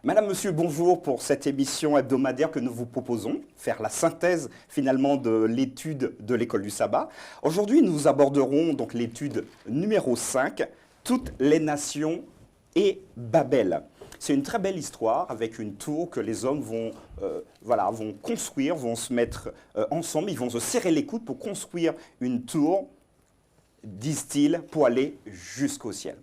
Madame, monsieur, bonjour pour cette émission hebdomadaire que nous vous proposons, faire la synthèse finalement de l'étude de l'école du sabbat. Aujourd'hui, nous aborderons donc l'étude numéro 5, toutes les nations et Babel. C'est une très belle histoire avec une tour que les hommes vont construire, vont se mettre ensemble, ils vont se serrer les coudes pour construire une tour, disent-ils, pour aller jusqu'au ciel.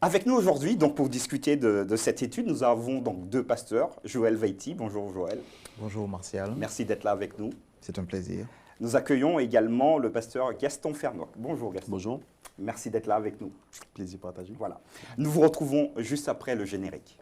Avec nous aujourd'hui, donc pour discuter de cette étude, nous avons donc deux pasteurs, Joël Veiti. Bonjour Joël. Bonjour Martial. Merci d'être là avec nous. C'est un plaisir. Nous accueillons également le pasteur Gaston Fernoc. Bonjour Gaston. Bonjour. Merci d'être là avec nous. Plaisir partagé. Voilà. Nous vous retrouvons juste après le générique.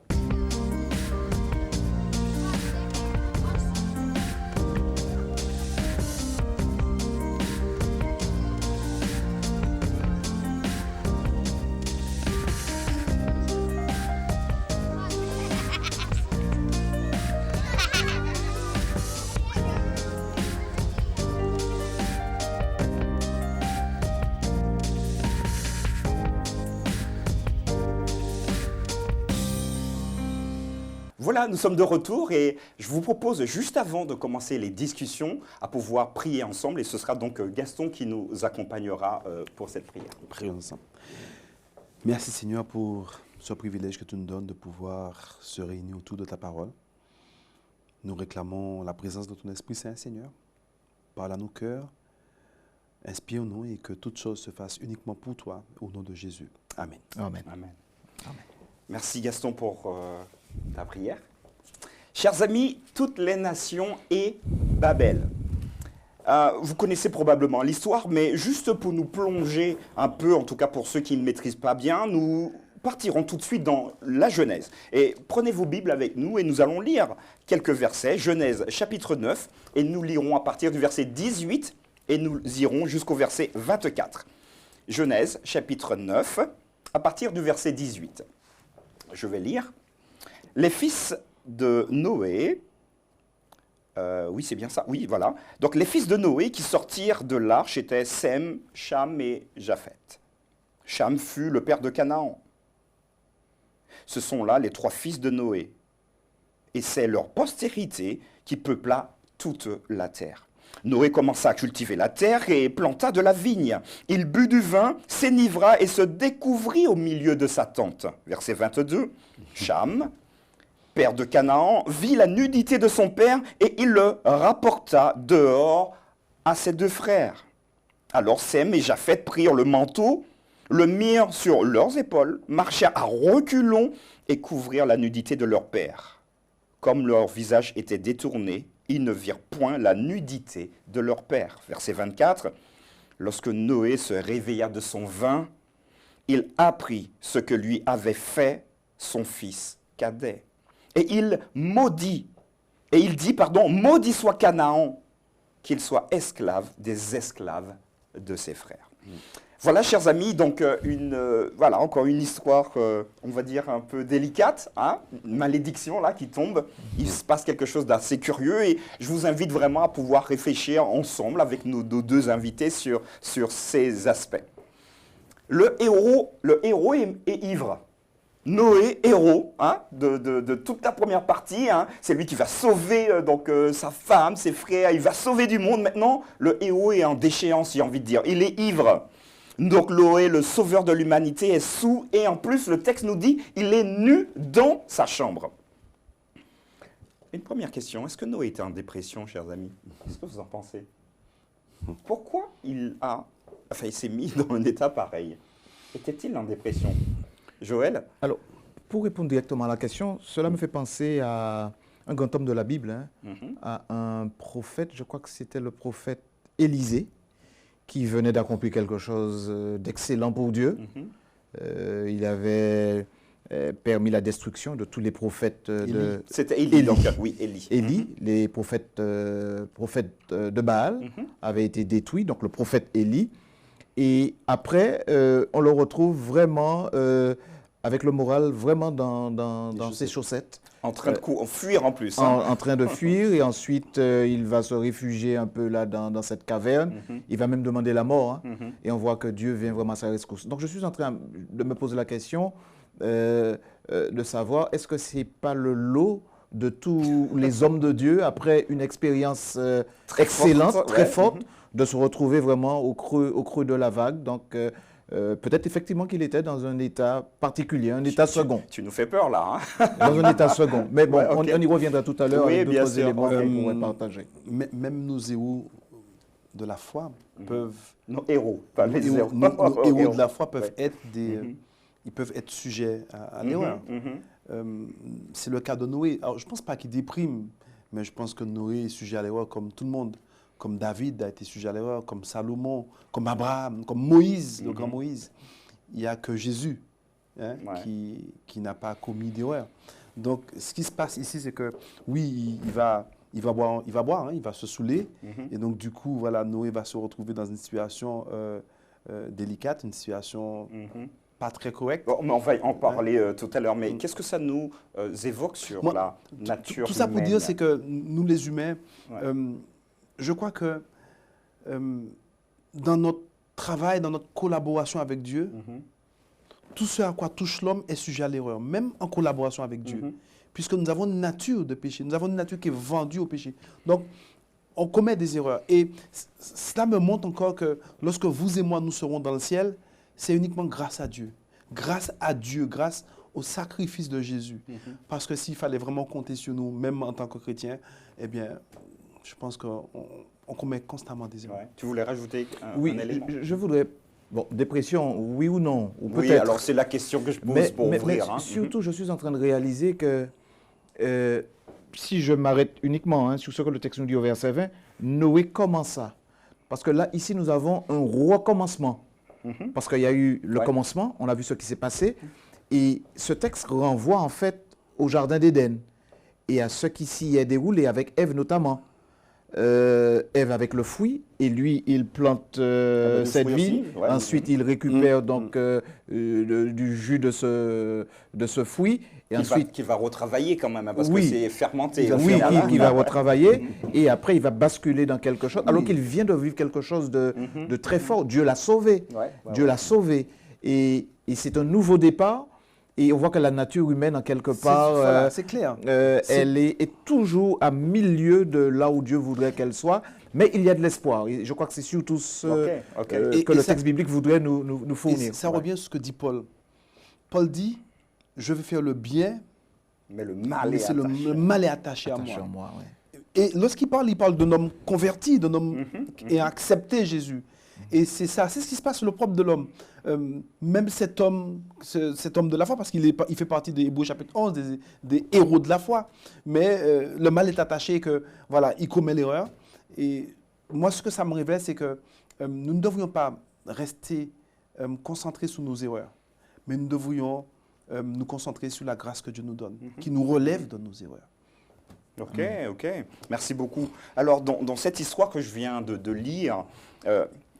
Voilà, nous sommes de retour et je vous propose juste avant de commencer les discussions à pouvoir prier ensemble et ce sera donc Gaston qui nous accompagnera pour cette prière. Prions ensemble. Merci Seigneur pour ce privilège que tu nous donnes de pouvoir se réunir autour de ta parole. Nous réclamons la présence de ton Esprit Saint, Seigneur. Parle à nos cœurs, inspire-nous et que toute chose se fasse uniquement pour toi, au nom de Jésus. Amen. Amen. Amen. Amen. Merci Gaston pour ta prière. Chers amis, toutes les nations et Babel. Vous connaissez probablement l'histoire, mais juste pour nous plonger un peu, en tout cas pour ceux qui ne maîtrisent pas bien, nous partirons tout de suite dans la Genèse. Et prenez vos Bibles avec nous et nous allons lire quelques versets. Genèse chapitre 9, et nous lirons à partir du verset 18 et nous irons jusqu'au verset 24. Genèse chapitre 9, à partir du verset 18. Je vais lire. Les fils de Noé, oui c'est bien ça, oui voilà. Donc les fils de Noé qui sortirent de l'arche étaient Sem, Cham et Japheth. Cham fut le père de Canaan. Ce sont là les trois fils de Noé. Et c'est leur postérité qui peupla toute la terre. Noé commença à cultiver la terre et planta de la vigne. Il but du vin, s'enivra et se découvrit au milieu de sa tente. Verset 22. Cham, père de Canaan, vit la nudité de son père et il le rapporta dehors à ses deux frères. Alors Sem et Japheth prirent le manteau, le mirent sur leurs épaules, marchèrent à reculons et couvrirent la nudité de leur père. Comme leur visage était détourné, ils ne virent point la nudité de leur père. Verset 24. Lorsque Noé se réveilla de son vin, il apprit ce que lui avait fait son fils cadet. Et il dit, maudit soit Canaan, qu'il soit esclave des esclaves de ses frères. Voilà, chers amis, donc encore une histoire, on va dire, un peu délicate, hein, une malédiction là qui tombe. Il se passe quelque chose d'assez curieux et je vous invite vraiment à pouvoir réfléchir ensemble avec nos deux invités sur ces aspects. Le héros est ivre. Noé, héros hein, de toute la première partie, hein, c'est lui qui va sauver sa femme, ses frères, il va sauver du monde. Maintenant, le héros est en déchéance, j'ai envie de dire. Il est ivre. Donc Noé, le sauveur de l'humanité, est saoul et en plus, le texte nous dit, il est nu dans sa chambre. Une première question, est-ce que Noé était en dépression, chers amis? Qu'est-ce que vous en pensez? Pourquoi il s'est mis dans un état pareil? Était-il en dépression? Joël? Alors, pour répondre directement à la question, cela me fait penser à un grand homme de la Bible, hein, à un prophète, je crois que c'était le prophète Élisée, qui venait d'accomplir quelque chose d'excellent pour Dieu. Il avait permis la destruction de tous les prophètes de... C'était Élie, donc oui, Élie. Élie, les prophètes de Baal avaient été détruits, donc le prophète Élie. Et après, on le retrouve vraiment avec le moral vraiment dans ses chaussettes. En train de fuir en plus. En train de fuir et ensuite il va se réfugier un peu là dans cette caverne. Il va même demander la mort. Et on voit que Dieu vient vraiment à sa rescousse. Donc je suis en train de me poser la question, de savoir est-ce que ce n'est pas le lot de tous les hommes de Dieu, après une expérience excellente, très forte, de se retrouver vraiment au creux de la vague. Donc, peut-être effectivement qu'il était dans un état particulier, un état second. Tu nous fais peur là. Hein. Dans un état second. Mais bon, Ouais, okay. on y reviendra tout à l'heure Oui, avec d'autres éléments qu'on Okay. pourrait partager. Même nos héros de la foi peuvent... Nos héros, pas les héros. Nos héros de la foi peuvent Ouais. être des... Ils peuvent être sujets à l'erreur. C'est le cas de Noé. Alors, je ne pense pas qu'il déprime, mais je pense que Noé est sujet à l'erreur comme tout le monde. Comme David a été sujet à l'erreur, comme Salomon, comme Abraham, comme Moïse, le grand Moïse. Il n'y a que Jésus qui n'a pas commis d'erreur. Donc, ce qui se passe ici, c'est que, oui, il va boire, hein, il va se saouler. Et donc, du coup, voilà, Noé va se retrouver dans une situation délicate, une situation pas très correcte. Bon, mais on va en parler tout à l'heure, mais qu'est-ce que ça nous évoque sur la nature Tout ça pour humaine? dire, c'est que nous, les humains, je crois que dans notre travail, dans notre collaboration avec Dieu, tout ce à quoi touche l'homme est sujet à l'erreur, même en collaboration avec Dieu. Puisque nous avons une nature de péché, nous avons une nature qui est vendue au péché. Donc, on commet des erreurs. Et cela me montre encore que lorsque vous et moi, nous serons dans le ciel, c'est uniquement grâce à Dieu. Grâce à Dieu, grâce au sacrifice de Jésus. Parce que s'il fallait vraiment compter sur nous, même en tant que chrétiens, eh bien, je pense qu'on commet constamment des erreurs. Ouais. Tu voulais rajouter un élément? Je voudrais... Bon, dépression, oui ou non, ou Oui, peut-être. alors c'est la question que je pose pour ouvrir. Mais hein. surtout, je suis en train de réaliser que si je m'arrête uniquement sur ce que le texte nous dit au verset 20, Noé commença. Parce que là, ici, nous avons un recommencement. Parce qu'il y a eu le commencement, on a vu ce qui s'est passé. Et ce texte renvoie en fait au Jardin d'Éden et à ce qui s'y est déroulé avec Ève notamment. Ève avec le fruit, et lui, il plante cette vigne. Ensuite, il récupère donc du jus de ce fruit. Et ensuite, qui va retravailler quand même, hein, parce que c'est fermenté. Qui va retravailler. Et après, il va basculer dans quelque chose, alors qu'il vient de vivre quelque chose de très fort. Dieu l'a sauvé. Dieu l'a sauvé. Et c'est un nouveau départ. Et on voit que la nature humaine, en quelque part, c'est clair. Elle est toujours à 1000 lieues de là où Dieu voudrait qu'elle soit. Mais il y a de l'espoir. Et je crois que c'est surtout ce que le texte biblique voudrait nous fournir. Et ça revient sur ce que dit Paul. Paul dit, je vais faire le bien, mais le mal est attaché à moi. Et lorsqu'il parle d'un homme converti, d'un homme qui a accepté Jésus. Et c'est ça, c'est ce qui se passe sur le propre de l'homme. Même cet homme de la foi, parce qu'il fait partie des Hébreux chapitre 11, des héros de la foi. Mais le mal est attaché que, voilà, il commet l'erreur. Et moi, ce que ça me révèle, c'est que nous ne devrions pas rester concentrés sur nos erreurs, mais nous devrions nous concentrer sur la grâce que Dieu nous donne, qui nous relève de nos erreurs. Ok. Merci beaucoup. Alors, dans cette histoire que je viens de lire,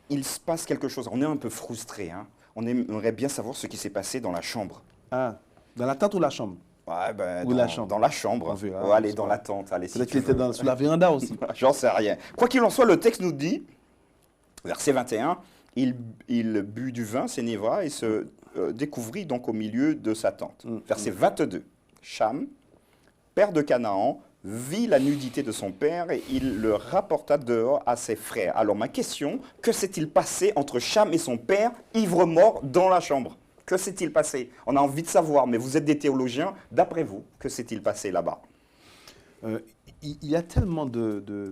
il se passe quelque chose. On est un peu frustré. Hein. On aimerait bien savoir ce qui s'est passé dans la chambre. Ah, dans la tente ou la chambre? Ou la chambre. Dans la chambre. Allez, dans la tente. Peut-être qu'il était sous la véranda aussi. J'en sais rien. Quoi qu'il en soit, le texte nous dit, verset 21, il but du vin, s'énéva, et se découvrit donc au milieu de sa tente. Verset 22, Cham, père de Canaan, vit la nudité de son père et il le rapporta dehors à ses frères. Alors ma question, que s'est-il passé entre Cham et son père, ivre-mort, dans la chambre? Que s'est-il passé? On a envie de savoir, mais vous êtes des théologiens. D'après vous, que s'est-il passé là-bas? Il y a tellement de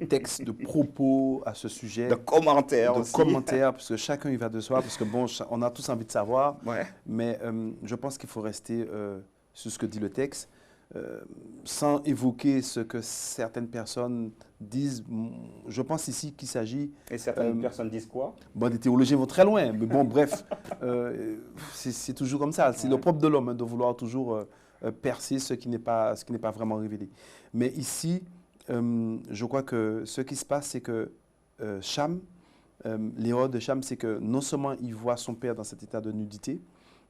textes, de propos à ce sujet. De commentaires aussi. Parce que chacun y va de soi, parce que bon, on a tous envie de savoir. Mais je pense qu'il faut rester sur ce que dit le texte. Sans évoquer ce que certaines personnes disent. Je pense ici qu'il s'agit... Et certaines personnes disent quoi? Bon, des théologiens vont très loin, mais bon, bref, c'est toujours comme ça. C'est le propre de l'homme de vouloir toujours percer ce qui n'est pas vraiment révélé. Mais ici, je crois que ce qui se passe, c'est que Cham, l'erreur de Cham, c'est que non seulement il voit son père dans cet état de nudité,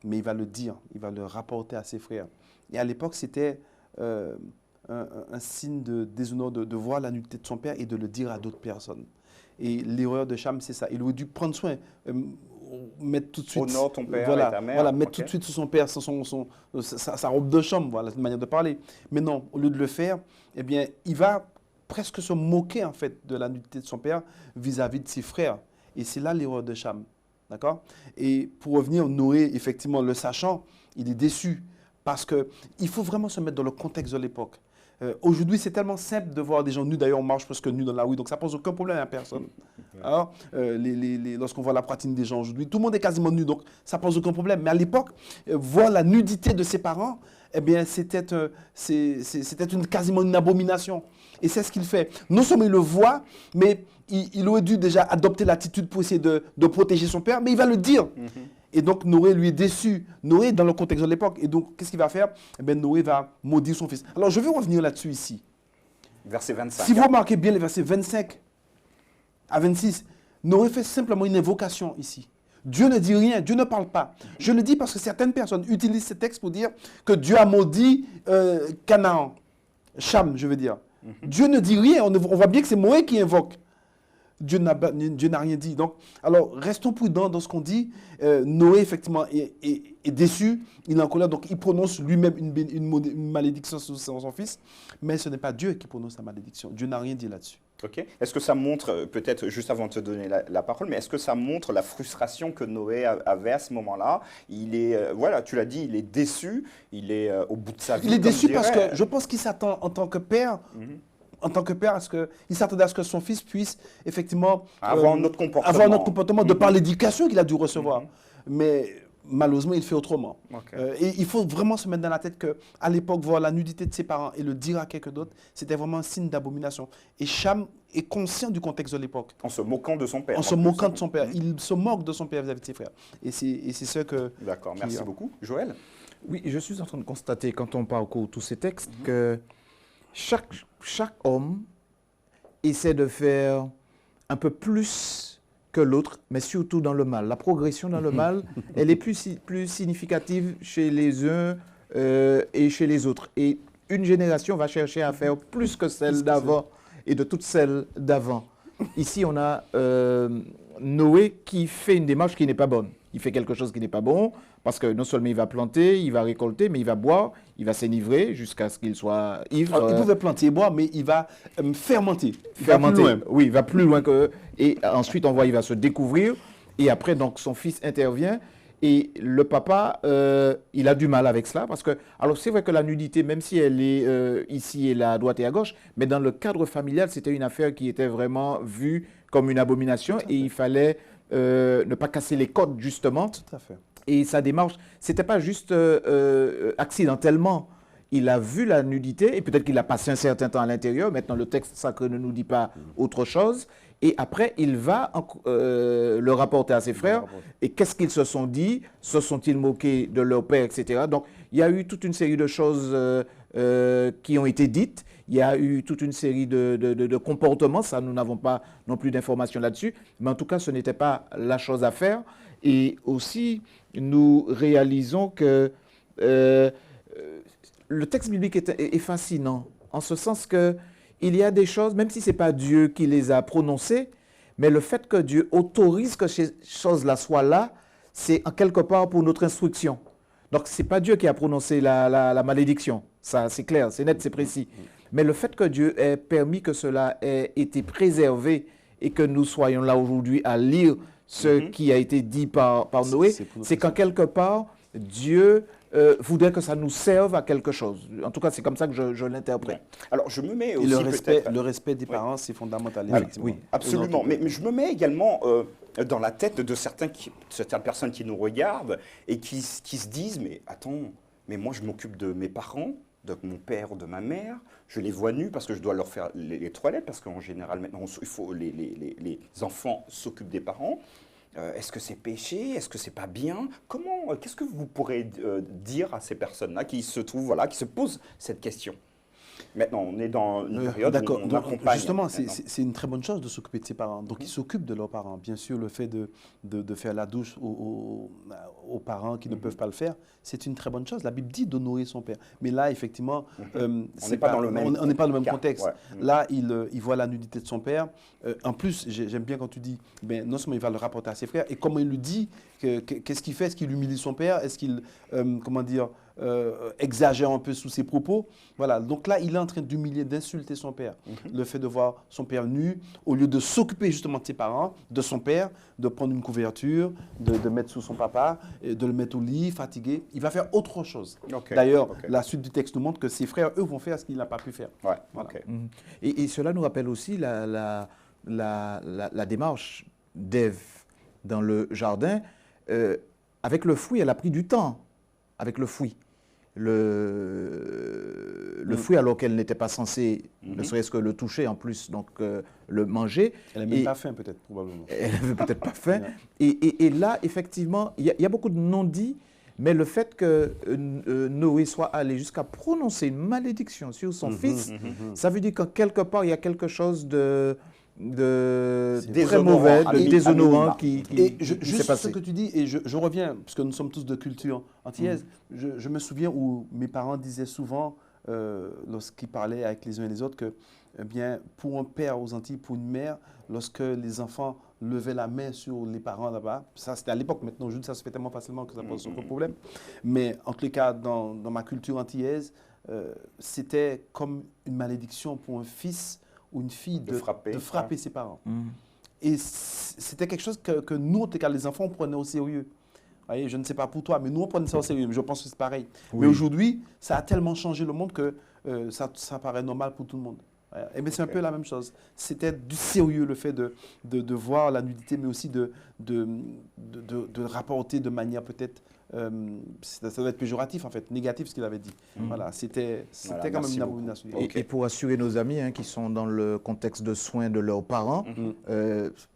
mais il va le dire, il va le rapporter à ses frères. Et à l'époque, c'était un signe de déshonneur de voir la nudité de son père et de le dire à d'autres personnes. Et l'erreur de Cham, c'est ça. Il aurait dû prendre soin. mettre tout de suite. Honore ton père voilà, et ta mère. Voilà, mettre Ok. tout de suite sur son père sa robe de chambre, voilà, cette manière de parler. Mais non, au lieu de le faire, eh bien, il va presque se moquer en fait de la nudité de son père vis-à-vis de ses frères. Et c'est là l'erreur de Cham. D'accord? Et pour revenir, Noé, effectivement, le sachant, il est déçu parce qu'il faut vraiment se mettre dans le contexte de l'époque. Aujourd'hui, c'est tellement simple de voir des gens nus. D'ailleurs, on marche presque nus dans la rue, donc ça pose aucun problème à personne. Alors, lorsqu'on voit la poitrine des gens aujourd'hui, tout le monde est quasiment nu, donc ça pose aucun problème. Mais à l'époque, voir la nudité de ses parents, eh bien, c'était quasiment une abomination. Et c'est ce qu'il fait. Non seulement il le voit, mais il aurait dû déjà adopter l'attitude pour essayer de protéger son père, mais il va le dire. Et donc Noé lui est déçu. Noé dans le contexte de l'époque. Et donc qu'est-ce qu'il va faire? Eh bien, Noé va maudire son fils. Alors je vais revenir là-dessus ici. Verset 25. Si vous remarquez bien les versets 25 à 26, Noé fait simplement une invocation ici. Dieu ne dit rien, Dieu ne parle pas. Je le dis parce que certaines personnes utilisent ce texte pour dire que Dieu a maudit Canaan, Cham, je veux dire. Dieu ne dit rien, on voit bien que c'est Noé qui invoque. Dieu n'a rien dit. Donc, alors, restons prudents dans ce qu'on dit. Noé, effectivement, est déçu, il est en colère, donc il prononce lui-même une malédiction sur son fils, mais ce n'est pas Dieu qui prononce la malédiction. Dieu n'a rien dit là-dessus. Ok. Est-ce que ça montre, peut-être juste avant de te donner la parole, mais est-ce que ça montre la frustration que Noé avait à ce moment-là? Il est, voilà, tu l'as dit, il est déçu, il est au bout de sa vie. Il est comme déçu je parce dirais. que je pense qu'il s'attend en tant que père, il s'attendait à ce que son fils puisse effectivement Avoir un autre comportement. avoir un autre comportement de par l'éducation qu'il a dû recevoir. Mais malheureusement, il fait autrement. Ok. Et il faut vraiment se mettre dans la tête qu'à l'époque, voir la nudité de ses parents et le dire à quelqu'un d'autre, c'était vraiment un signe d'abomination. Et Cham est conscient du contexte de l'époque. En se moquant de son père. En se moquant de son père. Il se moque de son père vis-à-vis de ses frères. Et c'est ce que... D'accord, merci beaucoup. Joël? Oui, je suis en train de constater, quand on parcourt tous ces textes, que chaque homme essaie de faire un peu plus que l'autre, mais surtout dans le mal. La progression dans le mal, elle est plus significative chez les uns et chez les autres. Et une génération va chercher à faire plus que celle d'avant et de toutes celles d'avant. Ici, on a Noé qui fait une démarche qui n'est pas bonne. Il fait quelque chose qui n'est pas bon, parce que non seulement il va planter, il va récolter, mais il va boire, il va s'énivrer jusqu'à ce qu'il soit ivre. Alors, il pouvait planter et boire, mais il va fermenter. Il va Fermenter. plus loin. Oui, il va plus loin que... Et ensuite, on voit, il va se découvrir. Et après, donc, son fils intervient. Et le papa, il a du mal avec cela. Parce que, alors, c'est vrai que la nudité, même si elle est ici et là, à droite et à gauche, mais dans le cadre familial, c'était une affaire qui était vraiment vue comme une abomination. Et il fallait ne pas casser les codes, justement. Tout à fait. Et sa démarche, c'était pas juste accidentellement. Il a vu la nudité et peut-être qu'il a passé un certain temps à l'intérieur. Maintenant, le texte sacré ne nous dit pas autre chose. Et après, il va le rapporter à ses frères. Et qu'est-ce qu'ils se sont dit? Se sont-ils moqués de leur père, etc. Donc, il y a eu toute une série de choses qui ont été dites. Il y a eu toute une série de comportements. Ça, nous n'avons pas non plus d'informations là-dessus. Mais en tout cas, ce n'était pas la chose à faire. Et aussi, nous réalisons que le texte biblique est fascinant, en ce sens qu'il y a des choses, même si ce n'est pas Dieu qui les a prononcées, mais le fait que Dieu autorise que ces choses-là soient là, c'est en quelque part pour notre instruction. Donc, ce n'est pas Dieu qui a prononcé la malédiction. Ça, c'est clair, c'est net, c'est précis. Mais le fait que Dieu ait permis que cela ait été préservé et que nous soyons là aujourd'hui à lire ce qui a été dit par Noé, c'est qu'en quelque part, Dieu voudrait que ça nous serve à quelque chose. En tout cas, c'est comme ça que je l'interprète. Alors, je me mets Et aussi le respect des parents, c'est fondamental. Oui, Effectivement. oui. Absolument, mais je me mets également dans la tête de certaines personnes qui nous regardent et qui se disent, mais attends, mais moi je m'occupe de mes parents, de mon père ou de ma mère, je les vois nus parce que je dois leur faire les toilettes, parce qu'en général maintenant il faut, les enfants s'occupent des parents. Est-ce que c'est péché? Est-ce que c'est pas bien? Qu'est-ce que vous pourrez dire à ces personnes-là qui se trouvent, voilà, qui se posent cette question? Maintenant, on est dans une période D'accord. où on Donc, accompagne. justement, maintenant. c'est une très bonne chose de s'occuper de ses parents. Donc, ils s'occupent de leurs parents. Bien sûr, le fait de faire la douche aux parents qui ne peuvent pas le faire, c'est une très bonne chose. La Bible dit d'honorer son père. Mais là, effectivement, On n'est pas dans le même on n'est pas dans le même cas. contexte. Ouais. Là, il voit la nudité de son père. En plus, j'aime bien quand tu dis, ben, non seulement il va le rapporter à ses frères, et comment il lui dit, qu'est-ce qu'il fait? Est-ce qu'il humilie son père? Est-ce qu'il, comment dire, exagère un peu sous ses propos? Voilà, donc là, il est en train d'humilier, d'insulter son père. Le fait de voir son père nu, au lieu de s'occuper justement de ses parents, de son père, de prendre une couverture, de mettre sous son papa, et de le mettre au lit, fatigué, il va faire autre chose. Ok, D'ailleurs, ok. la suite du texte nous montre que ses frères, eux, vont faire ce qu'il n'a pas pu faire. Ouais, Voilà. ok. Et cela nous rappelle aussi la démarche d'Ève dans le jardin. Avec le fruit, elle a pris du temps avec le fruit. Le fruit, alors qu'elle n'était pas censée, ne serait-ce que le toucher en plus, donc le manger. Elle n'a même Et pas faim, peut-être, probablement. elle n'avait peut-être pas faim. Et là, effectivement, il y a beaucoup de non-dits, mais le fait que Noé soit allé jusqu'à prononcer une malédiction sur son fils, ça veut dire qu'en quelque part, il y a quelque chose de très déshonorant, mauvais, à de mi- déshonorant à minima. qui Et s'est juste ce passé. que tu dis, et je reviens, puisque nous sommes tous de culture antillaise, je me souviens où mes parents disaient souvent, lorsqu'ils parlaient avec les uns et les autres, que eh bien, pour un père aux Antilles, pour une mère, lorsque les enfants levaient la main sur les parents là-bas, ça c'était à l'époque, maintenant aujourd'hui ça se fait tellement facilement que ça pose aucun problème, mais en tous les cas, dans ma culture antillaise, c'était comme une malédiction pour un fils ou une fille De frapper, ses parents. Et c'était quelque chose que nous, en tout cas, les enfants, on prenait au sérieux. Vous voyez, je ne sais pas pour toi, mais nous, on prenait ça au sérieux. Je pense que c'est pareil. Oui. Mais aujourd'hui, ça a tellement changé le monde que ça paraît normal pour tout le monde. Et bien, c'est un peu la même chose. C'était du sérieux, le fait de voir la nudité, mais aussi de rapporter de manière peut-être, ça doit être péjoratif en fait, négatif ce qu'il avait dit. Voilà, c'était Voilà, quand même merci une beaucoup. abomination. Ok. Et pour assurer nos amis qui sont dans le contexte de soins de leurs parents,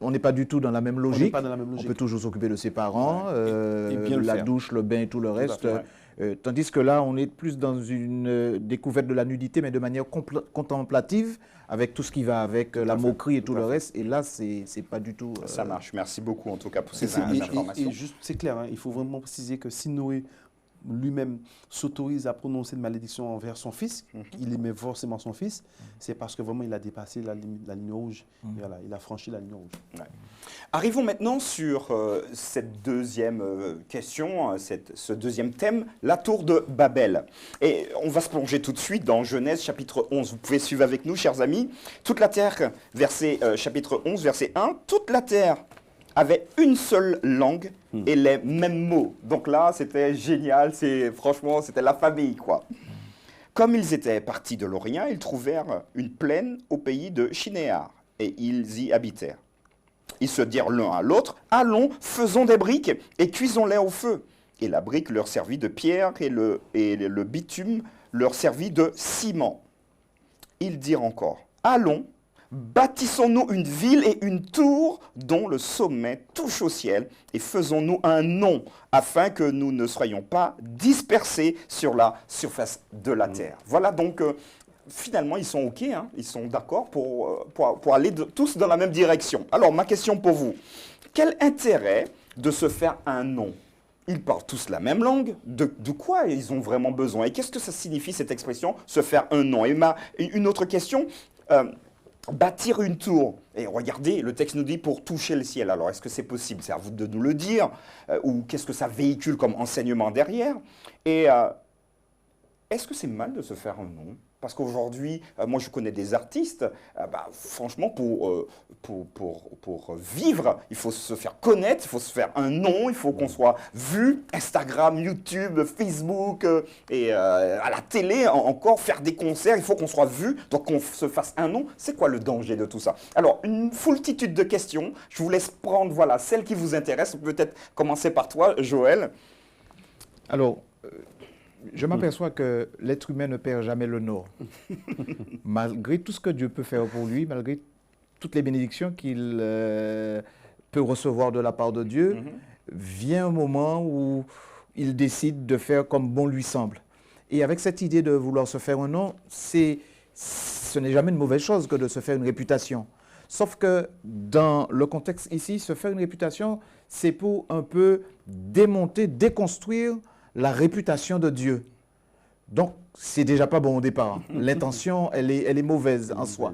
on n'est pas du tout dans la même On n'est logique. pas dans la même On logique. peut toujours s'occuper de ses parents, Et bien le la faire. douche, le bain et tout le reste. fait. Tandis que là, on est plus dans une découverte de la nudité, mais de manière contemplative, avec tout ce qui va avec la moquerie et tout le reste. Et là, c'est pas du tout... Ça marche. Merci beaucoup en tout cas pour ces Et informations. juste, c'est clair, hein, il faut vraiment préciser que si Noé lui-même s'autorise à prononcer une malédiction envers son fils, il aimait forcément son fils, c'est parce que vraiment il a dépassé la ligne rouge. Et voilà, il a franchi la ligne rouge. Ouais. Arrivons maintenant sur cette deuxième question, ce deuxième thème, la tour de Babel. Et on va se plonger tout de suite dans Genèse chapitre 11. Vous pouvez suivre avec nous, chers amis. Toute la terre, chapitre 11, verset 1, toute la terre avait une seule langue et les mêmes mots. Donc là, c'était génial, franchement, c'était la famille, quoi. Comme ils étaient partis de l'Orient, ils trouvèrent une plaine au pays de Shinéar, et ils y habitèrent. Ils se dirent l'un à l'autre, « Allons, faisons des briques et cuisons-les au feu. » Et la brique leur servit de pierre et le bitume leur servit de ciment. Ils dirent encore, « Allons, bâtissons-nous une ville et une tour dont le sommet touche au ciel et faisons-nous un nom afin que nous ne soyons pas dispersés sur la surface de la terre. » Voilà donc, finalement, ils sont OK, hein, ils sont d'accord pour aller tous dans la même direction. Alors, ma question pour vous, quel intérêt de se faire un nom? Ils parlent tous la même langue. De quoi ils ont vraiment besoin? Et qu'est-ce que ça signifie, cette expression, se faire un nom? Et une autre question, bâtir une tour. Et regardez, le texte nous dit pour toucher le ciel. Alors, est-ce que c'est possible? C'est à vous de nous le dire. Ou qu'est-ce que ça véhicule comme enseignement derrière? Et est-ce que c'est mal de se faire un nom? Parce qu'aujourd'hui, moi je connais des artistes, franchement pour vivre, il faut se faire connaître, il faut se faire un nom, il faut qu'on soit vu, Instagram, YouTube, Facebook et à la télé encore, faire des concerts, il faut qu'on soit vu, donc qu'on se fasse un nom. C'est quoi le danger de tout ça? Alors, une foultitude de questions, je vous laisse prendre voilà, celles qui vous intéressent, peut-être commencer par toi, Joël. Alors, je m'aperçois que l'être humain ne perd jamais le nord. Malgré tout ce que Dieu peut faire pour lui, malgré toutes les bénédictions qu'il peut recevoir de la part de Dieu, vient un moment où il décide de faire comme bon lui semble. Et avec cette idée de vouloir se faire un nom, c'est ce n'est jamais une mauvaise chose que de se faire une réputation. Sauf que dans le contexte ici, se faire une réputation, c'est pour un peu démonter, déconstruire la réputation de Dieu. Donc, c'est déjà pas bon au départ. L'intention, elle est mauvaise en soi.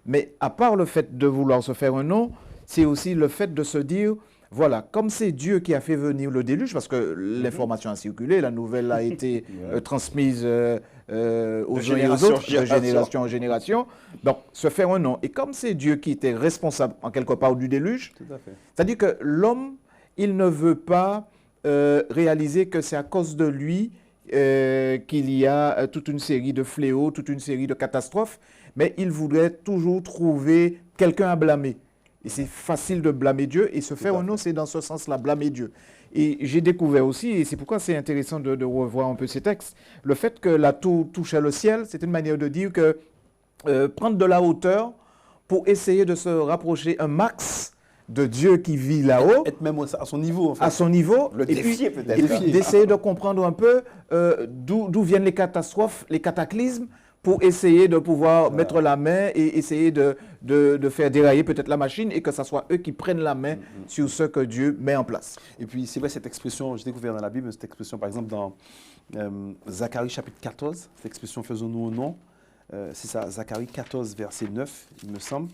Mais à part le fait de vouloir se faire un nom, c'est aussi le fait de se dire, voilà, comme c'est Dieu qui a fait venir le déluge, parce que l'information a circulé, la nouvelle a été transmise aux uns et aux génération autres, de génération en génération. Donc, se faire un nom. Et comme c'est Dieu qui était responsable, en quelque part, du déluge, Tout à fait. c'est-à-dire que l'homme, il ne veut pas réaliser que c'est à cause de lui qu'il y a toute une série de fléaux, toute une série de catastrophes, mais il voudrait toujours trouver quelqu'un à blâmer. Et c'est facile de blâmer Dieu, et se faire un nom, c'est dans ce sens-là, blâmer Dieu. Et j'ai découvert aussi, et c'est pourquoi c'est intéressant de revoir un peu ces textes, le fait que la tour touchait le ciel, c'est une manière de dire que prendre de la hauteur pour essayer de se rapprocher un max de Dieu qui vit là-haut, Être même à son niveau, en fait. à son niveau, Le et défier puis, peut-être. et puis d'essayer de comprendre un peu d'où viennent les catastrophes, les cataclysmes, pour essayer de pouvoir mettre la main et essayer de faire dérailler peut-être la machine et que ce soit eux qui prennent la main sur ce que Dieu met en place. Et puis, c'est vrai, cette expression, j'ai découvert dans la Bible, cette expression, par exemple, dans Zacharie chapitre 14, cette expression « faisons-nous au nom », c'est ça, Zacharie 14, verset 9, il me semble.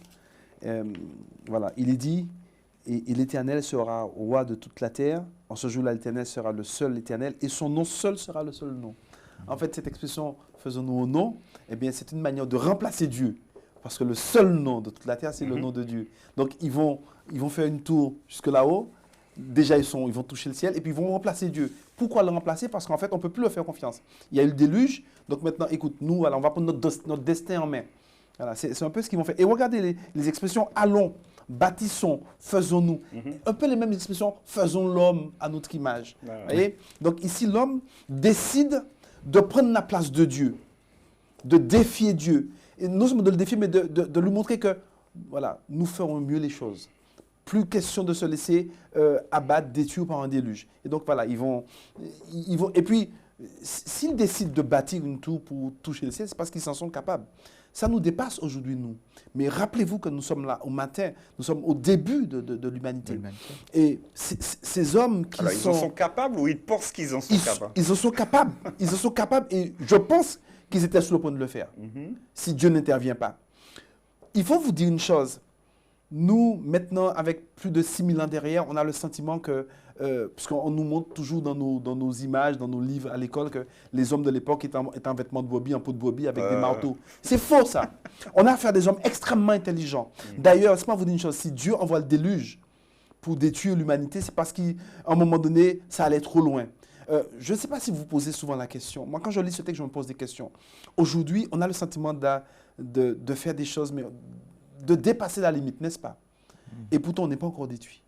Voilà, il est dit, et l'Éternel sera roi de toute la terre. En ce jour-là, l'Éternel sera le seul Éternel, et son nom seul sera le seul nom. En fait, cette expression « faisons-nous au nom », eh bien, c'est une manière de remplacer Dieu. Parce que le seul nom de toute la terre, c'est le nom de Dieu. Donc, ils vont faire une tour jusque là-haut. Déjà, ils vont toucher le ciel et puis ils vont remplacer Dieu. Pourquoi le remplacer? Parce qu'en fait, on ne peut plus leur faire confiance. Il y a eu le déluge. Donc maintenant, écoute, nous, voilà, on va prendre notre destin en main. Voilà, c'est un peu ce qu'ils vont faire. Et regardez les expressions « allons », « bâtissons »,« faisons-nous ». Un peu les mêmes expressions « faisons l'homme à notre image ». Voyez? Donc ici, l'homme décide de prendre la place de Dieu, de défier Dieu. Et non seulement de le défier, mais de lui montrer que, voilà, nous ferons mieux les choses. Plus question de se laisser abattre, détruire par un déluge. Et donc, voilà, ils vont et puis, s'ils décident de bâtir une tour pour toucher le ciel, c'est parce qu'ils s'en sont capables. Ça nous dépasse aujourd'hui, nous. Mais rappelez-vous que nous sommes là au matin, nous sommes au début de l'humanité. Et ces hommes qui Alors, ils en sont capables ou ils pensent qu'ils en sont capables? Ils en sont capables. Ils en sont capables et je pense qu'ils étaient sur le point de le faire, si Dieu n'intervient pas. Il faut vous dire une chose. Nous, maintenant, avec plus de 6000 ans derrière, on a le sentiment que, puisqu'on nous montre toujours dans nos images, dans nos livres à l'école, que les hommes de l'époque étaient en vêtements de brebis, en peau de brebis, avec des marteaux. C'est faux, ça. On a affaire à des hommes extrêmement intelligents. D'ailleurs, laissez-moi vous dire une chose. Si Dieu envoie le déluge pour détruire l'humanité, c'est parce qu'à un moment donné, ça allait trop loin. Je ne sais pas si vous vous posez souvent la question. Moi, quand je lis ce texte, je me pose des questions. Aujourd'hui, on a le sentiment de faire des choses, mais de dépasser la limite, n'est-ce pas? Et pourtant, on n'est pas encore détruit.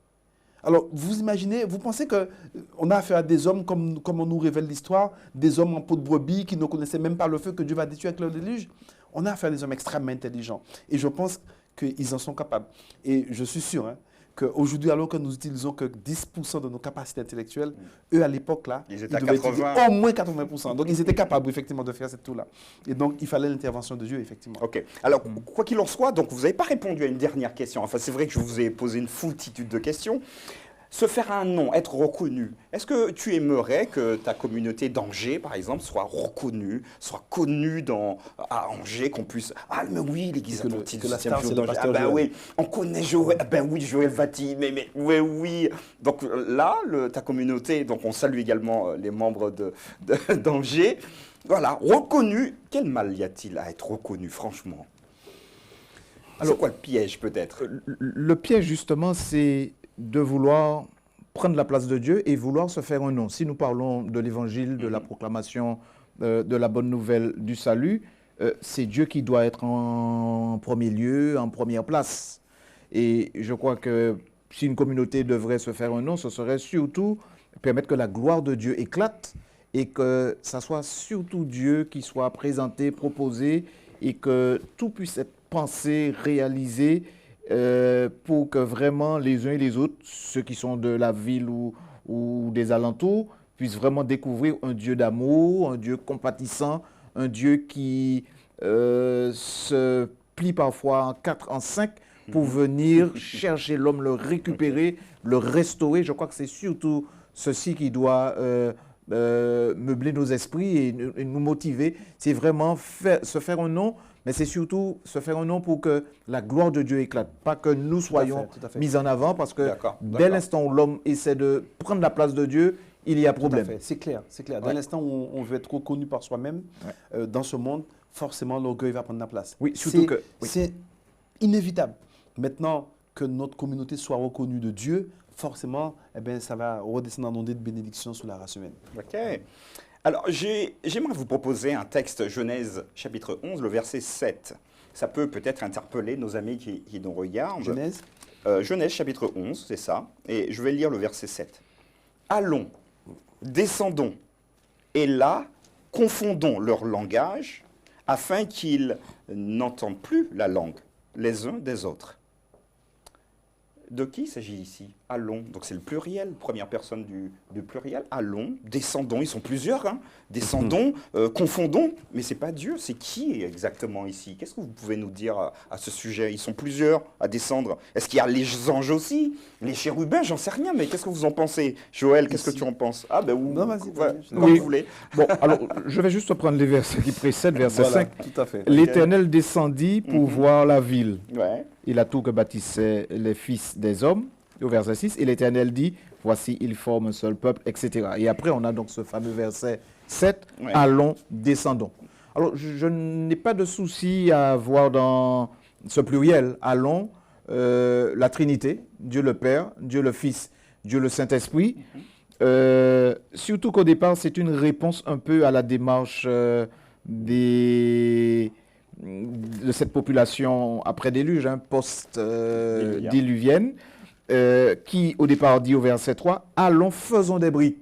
Alors, vous imaginez, vous pensez qu'on a affaire à des hommes, comme on nous révèle l'histoire, des hommes en peau de brebis qui ne connaissaient même pas le feu que Dieu va détruire avec le déluge? On a affaire à des hommes extrêmement intelligents. Et je pense qu'ils en sont capables. Et je suis sûr qu'aujourd'hui, alors que nous utilisons que 10% de nos capacités intellectuelles, eux, à l'époque, là, ils étaient à devaient 80. utiliser au moins 80%. Donc, ils étaient capables, effectivement, de faire cette tour-là. Et donc, il fallait l'intervention de Dieu, effectivement. Ok. Alors, quoi qu'il en soit, donc vous n'avez pas répondu à une dernière question. Enfin, c'est vrai que je vous ai posé une foultitude de questions. Se faire un nom, être reconnu. Est-ce que tu aimerais que ta communauté d'Angers, par exemple, soit reconnue, soit connue à Angers, qu'on puisse... Ah, mais oui, l'église adventiste que la du 7e star, jour c'est le d'Angers. pasteur Ah, ben Joël. oui, on connaît Joël. Ah, ben oui, Joël Vati. Mais oui, oui. Donc là, ta communauté, donc on salue également les membres d'Angers. Voilà, reconnu. Quel mal y a-t-il à être reconnu, franchement? Alors, c'est quoi le piège, peut-être? Le piège, justement, c'est de vouloir prendre la place de Dieu et vouloir se faire un nom. Si nous parlons de l'évangile, de la proclamation de la bonne nouvelle du salut, c'est Dieu qui doit être en premier lieu, en première place. Et je crois que si une communauté devrait se faire un nom, ce serait surtout permettre que la gloire de Dieu éclate et que ça soit surtout Dieu qui soit présenté, proposé et que tout puisse être pensé, réalisé pour que vraiment les uns et les autres, ceux qui sont de la ville ou des alentours, puissent vraiment découvrir un Dieu d'amour, un Dieu compatissant, un Dieu qui se plie parfois en 4, en 5 pour venir chercher l'homme, le récupérer, le restaurer. Je crois que c'est surtout ceci qui doit meubler nos esprits et nous motiver. C'est vraiment se faire un nom, mais c'est surtout se faire un nom pour que la gloire de Dieu éclate. Pas que nous soyons tout à fait. mis en avant, parce que D'accord, dès d'accord. l'instant où l'homme essaie de prendre la place de Dieu, il y a Tout à problème. fait, c'est clair, c'est clair. Dans Ouais. l'instant où on veut être reconnu par soi-même, dans ce monde, forcément l'orgueil va prendre la place. Oui, surtout que... oui. C'est inévitable. Maintenant que notre communauté soit reconnue de Dieu, forcément, eh bien, ça va redescendre en ondée de bénédiction sur la race humaine. Ok. Alors, j'aimerais vous proposer un texte Genèse chapitre 11, le verset 7. Ça peut peut-être interpeller nos amis qui nous regardent. Genèse, Genèse chapitre 11, c'est ça. Et je vais lire le verset 7. Allons, descendons, et là, confondons leur langage, afin qu'ils n'entendent plus la langue les uns des autres. De qui il s'agit ici? Allons. Donc c'est le pluriel, première personne du pluriel. Allons, descendons. Ils sont plusieurs. Hein. Descendons, confondons. Mais c'est pas Dieu. C'est qui exactement ici? Qu'est-ce que vous pouvez nous dire à ce sujet? Ils sont plusieurs à descendre. Est-ce qu'il y a les anges aussi? Les chérubins? J'en sais rien. Mais qu'est-ce que vous en pensez? Joël, qu'est-ce que Ici. tu en penses? Ah ben Non, vas-y, ouais, vas-y. comme Oui. vous voulez. Bon, alors, je vais juste prendre les versets qui précèdent, verset voilà, 5. tout à fait. L'Éternel descendit pour voir la ville Ouais. et la tour que bâtissaient les fils des hommes. Au verset 6, et l'Éternel dit, voici, ils forment un seul peuple, etc. Et après, on a donc ce fameux verset 7, Ouais. allons, descendons. Alors, je n'ai pas de souci à voir dans ce pluriel, allons, la Trinité, Dieu le Père, Dieu le Fils, Dieu le Saint-Esprit. Surtout qu'au départ, c'est une réponse un peu à la démarche de cette population après déluge, hein, post-diluvienne, qui au départ dit au verset 3, allons, faisons des briques.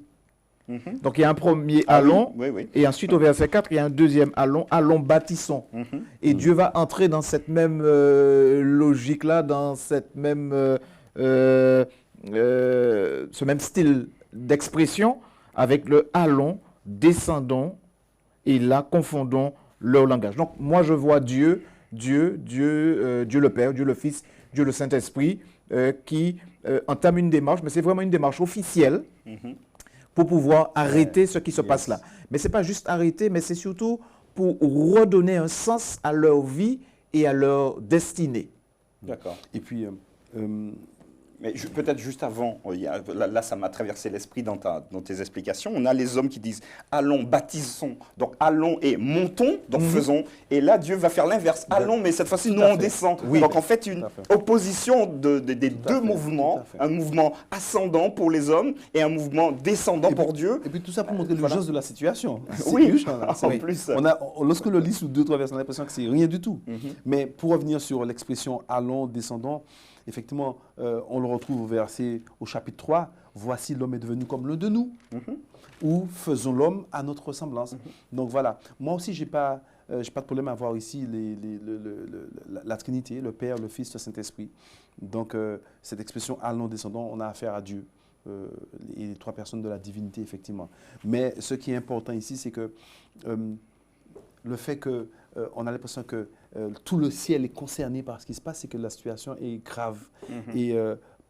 Donc il y a un premier Ah oui, allons, oui, oui. et ensuite au verset 4, il y a un deuxième allons, allons, bâtissons. Et Dieu va entrer dans cette même logique-là, dans cette même, ce même style d'expression, avec le allons, descendons, et là, confondons leur langage. Donc moi, je vois Dieu le Père, Dieu le Fils, Dieu le Saint-Esprit, qui entame une démarche, mais c'est vraiment une démarche officielle pour pouvoir arrêter ce qui se passe là. Mais ce n'est pas juste arrêter, mais c'est surtout pour redonner un sens à leur vie et à leur destinée. D'accord. Et puis, Mais peut-être juste avant, là, ça m'a traversé l'esprit dans tes explications. On a les hommes qui disent allons, bâtissons. Donc allons et montons, donc faisons. Et là, Dieu va faire l'inverse. Allons, mais cette fois-ci, nous, à on fait. descend. Oui. Donc en fait, une Tout à fait. opposition des deux fait, mouvements. tout à fait. Un mouvement ascendant pour les hommes et un mouvement descendant pour Dieu. et puis tout ça pour montrer l'urgence de la situation. C'est Oui, urgent, là. en plus. Lorsque on le lit sous 2-3 versets, on a l'impression que c'est rien du tout. Mais pour revenir sur l'expression allons, descendons, effectivement, on le retrouve au chapitre 3. Voici l'homme est devenu comme l'un de nous. Ou faisons l'homme à notre ressemblance. Donc voilà. Moi aussi, je n'ai pas de problème à voir ici la Trinité, le Père, le Fils, le Saint-Esprit. Donc cette expression allons, descendons, on a affaire à Dieu. Et les trois personnes de la divinité, effectivement. Mais ce qui est important ici, c'est que le fait qu'on a l'impression que tout le ciel est concerné par ce qui se passe, c'est que la situation est grave. Et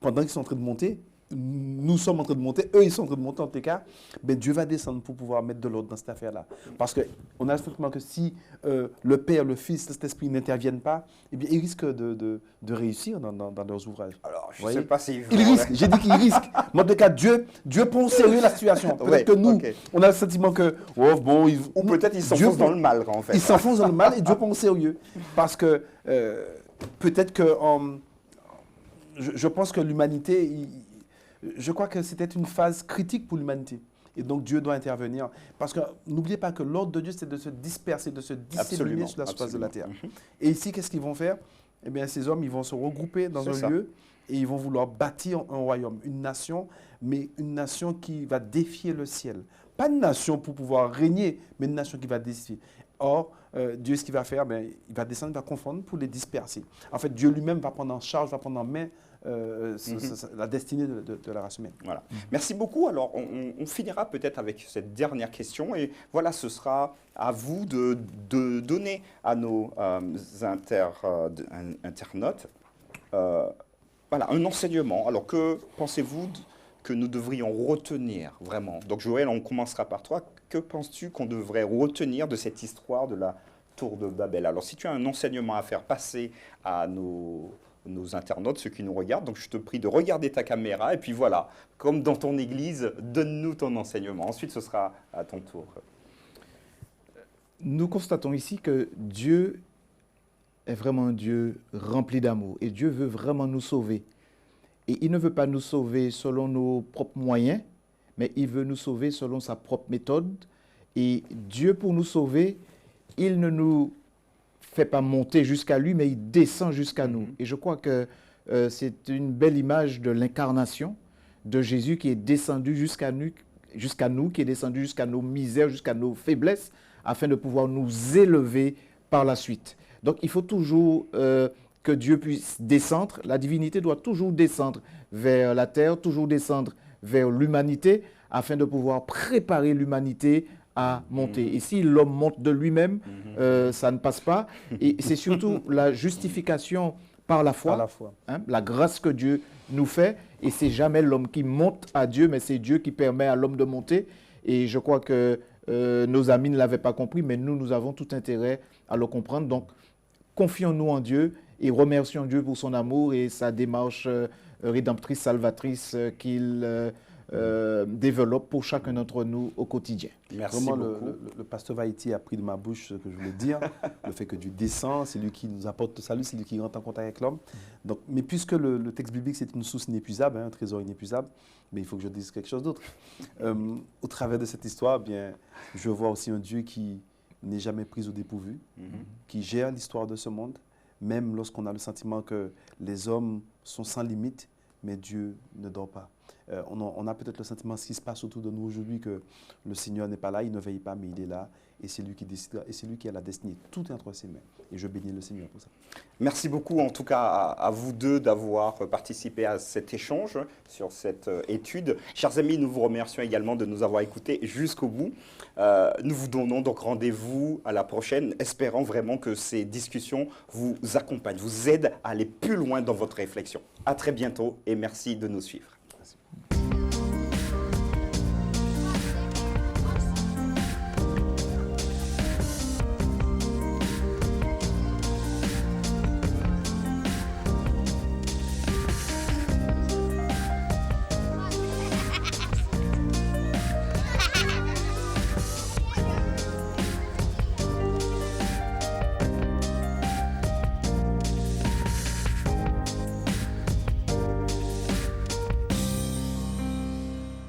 pendant qu'ils sont en train de monter, nous sommes en train de monter, eux ils sont en train de monter en tout cas, ben Dieu va descendre pour pouvoir mettre de l'ordre dans cette affaire-là. Parce qu'on a le sentiment que si le Père, le Fils, cet Esprit n'interviennent pas, eh bien ils risquent de réussir dans leurs ouvrages. Alors, je Vous ne sais voyez? pas s'ils Ils risquent, j'ai dit qu'ils risquent. Mais en tout cas, Dieu prend au sérieux la situation. Peut-être Ouais, que nous, ok. on a le sentiment que, oh, bon, Ou peut-être ils Dieu s'enfoncent dans prend- le mal, en fait. ils s'enfoncent dans le mal et Dieu prend au sérieux. Parce que peut-être que je pense que l'humanité, je crois que c'était une phase critique pour l'humanité. Et donc Dieu doit intervenir. Parce que n'oubliez pas que l'ordre de Dieu, c'est de se disperser, de se disséminer Absolument, sur la surface de la terre. absolument. Et ici, qu'est-ce qu'ils vont faire? Eh bien, ces hommes, ils vont se regrouper dans C'est un ça. lieu et ils vont vouloir bâtir un royaume, une nation, mais une nation qui va défier le ciel. Pas une nation pour pouvoir régner, mais une nation qui va défier. Or, Dieu, ce qu'il va faire, ben, il va descendre, il va confondre pour les disperser. En fait, Dieu lui-même va prendre en charge, va prendre en main la destinée de la race humaine. Voilà. Merci beaucoup. Alors, on finira peut-être avec cette dernière question. Et voilà, ce sera à vous de donner à nos internautes voilà, un enseignement. Alors, que pensez-vous que nous devrions retenir vraiment? Donc, Joël, on commencera par toi. Que penses-tu qu'on devrait retenir de cette histoire de la tour de Babel? Alors, si tu as un enseignement à faire passer à nos internautes, ceux qui nous regardent, donc je te prie de regarder ta caméra et puis voilà, comme dans ton église, donne-nous ton enseignement. Ensuite, ce sera à ton tour. Nous constatons ici que Dieu est vraiment un Dieu rempli d'amour et Dieu veut vraiment nous sauver. Et il ne veut pas nous sauver selon nos propres moyens, mais il veut nous sauver selon sa propre méthode. Et Dieu, pour nous sauver, il ne nous fait pas monter jusqu'à lui, mais il descend jusqu'à nous. Et je crois que c'est une belle image de l'incarnation de Jésus qui est descendu jusqu'à nous, qui est descendu jusqu'à nos misères, jusqu'à nos faiblesses, afin de pouvoir nous élever par la suite. Donc il faut toujours que Dieu puisse descendre. La divinité doit toujours descendre vers la terre, toujours descendre vers l'humanité, afin de pouvoir préparer l'humanité à monter. Et si l'homme monte de lui-même, ça ne passe pas. Et c'est surtout la justification par la foi, hein, la grâce que Dieu nous fait. Et c'est jamais l'homme qui monte à Dieu, mais c'est Dieu qui permet à l'homme de monter. Et je crois que nos amis ne l'avaient pas compris, mais nous avons tout intérêt à le comprendre. Donc, confions-nous en Dieu et remercions Dieu pour son amour et sa démarche rédemptrice, salvatrice qu'il développe pour chacun d'entre nous au quotidien. Merci Vraiment, beaucoup. le pasteur Vaïti a pris de ma bouche ce que je voulais dire, le fait que Dieu descend, c'est lui qui nous apporte le salut, c'est lui qui rentre en contact avec l'homme. Donc, mais puisque le texte biblique, c'est une source inépuisable, hein, un trésor inépuisable, mais il faut que je dise quelque chose d'autre. Au travers de cette histoire, bien, je vois aussi un Dieu qui n'est jamais pris au dépourvu, qui gère l'histoire de ce monde, même lorsqu'on a le sentiment que les hommes sont sans limite, mais Dieu ne dort pas. On a peut-être le sentiment, ce qui se passe autour de nous aujourd'hui, que le Seigneur n'est pas là, il ne veille pas, mais il est là, et c'est lui qui décidera, et c'est lui qui a la destinée. Tout est entre ses mains, et je bénis le Seigneur pour ça. Merci beaucoup en tout cas à vous deux d'avoir participé à cet échange sur cette étude. Chers amis, nous vous remercions également de nous avoir écoutés jusqu'au bout. Nous vous donnons donc rendez-vous à la prochaine, espérant vraiment que ces discussions vous accompagnent, vous aident à aller plus loin dans votre réflexion. À très bientôt et merci de nous suivre.